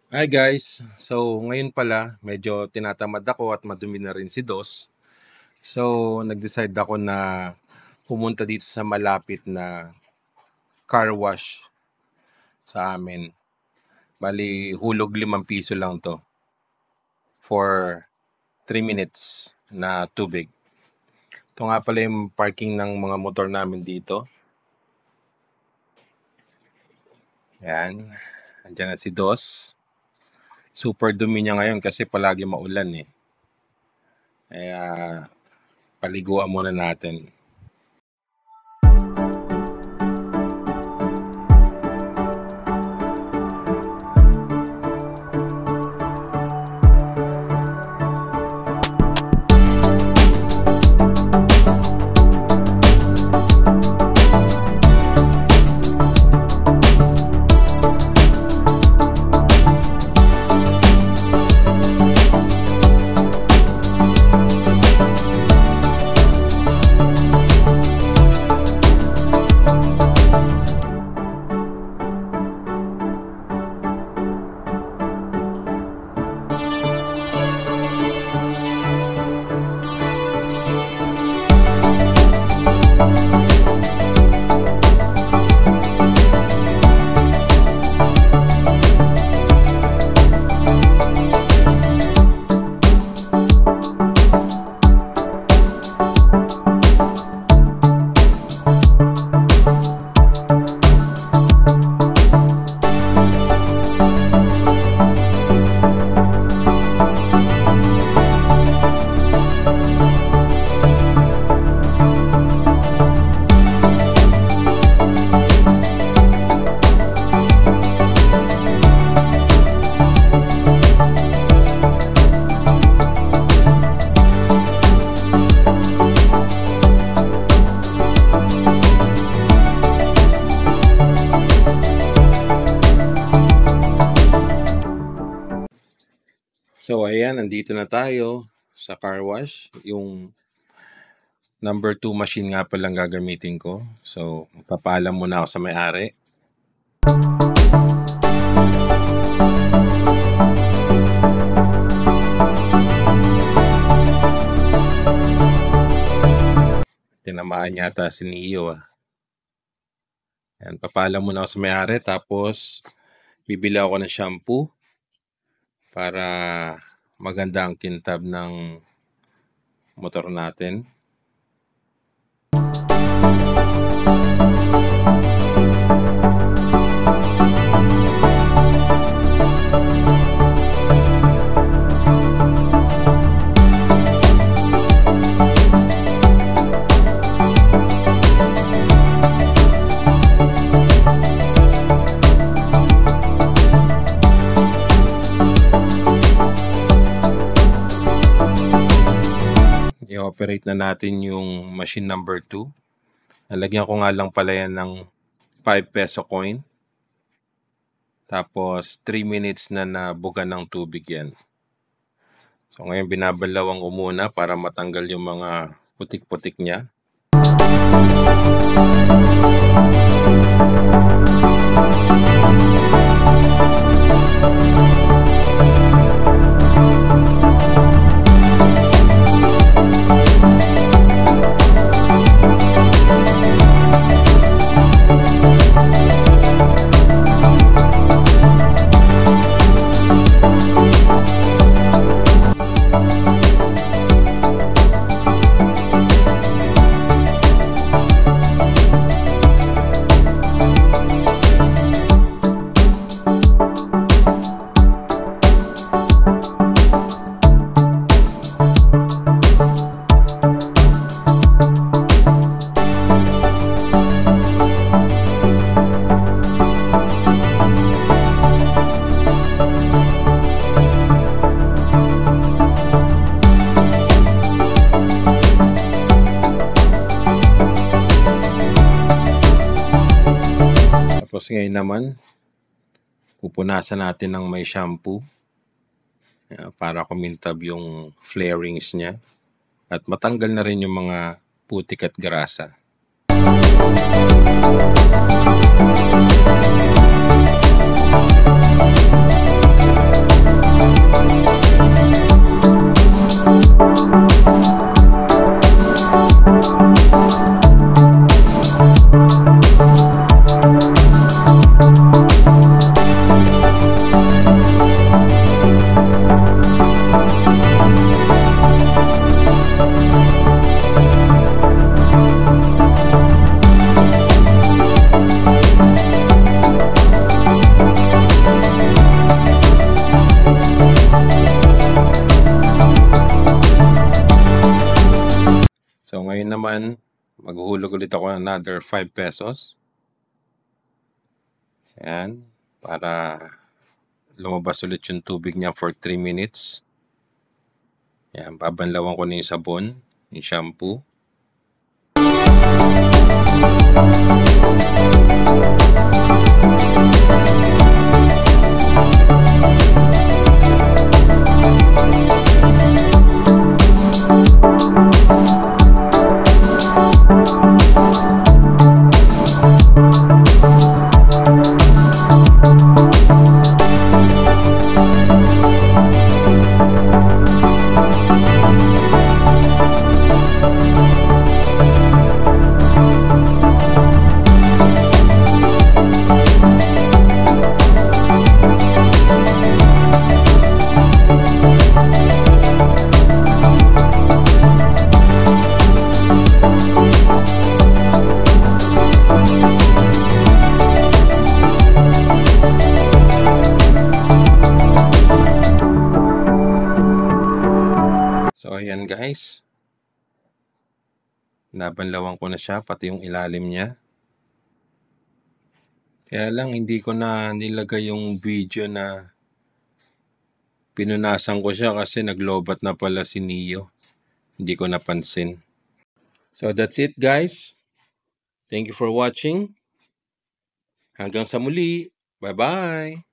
Hi guys! So ngayon pala medyo tinatamad ako at madumi na rin si Dos. So nag-decide ako na pumunta dito sa malapit na car wash sa amin. Bali hulog 5 piso lang to for 3 minutes na tubig. Ito nga pala yung parking ng mga motor namin dito. Ayan. Andiyan na si Dos. Super dumi niya ngayon kasi palagi maulan eh. Kaya paliguan muna natin. So ayan, nandito na tayo sa car wash. Yung number 2 machine nga palang gagamitin ko. So papaalam muna ako sa may-ari. Tinamaan yata si Neo ah. Ayan, papaalam muna ako sa may-ari tapos bibili ako ng shampoo para maganda ang kintab ng motor natin. I-operate na natin yung machine number 2. Nalagyan ko nga lang pala yan ng 5 peso coin. Tapos 3 minutes na nabugan ng tubig yan. So ngayon binabalawang ko muna para matanggal yung mga putik-putik niya. Tapos ngayon naman, pupunasan natin ng may shampoo para kumintab yung flarings niya at matanggal na rin yung mga putik at grasa. Ngayon naman, maghuhulog ulit ako ng another 5 pesos. Ayan, para lumabas ulit yung tubig niya for 3 minutes. Ayan, babanlawan ko na yung sabon, yung shampoo. So ayan guys, nabanlawan ko na siya, pati yung ilalim niya. Kaya lang hindi ko na nilagay yung video na pinunasan ko siya kasi naglobat na pala si Neo. Hindi ko napansin. So that's it guys. Thank you for watching. Hanggang sa muli. Bye-bye.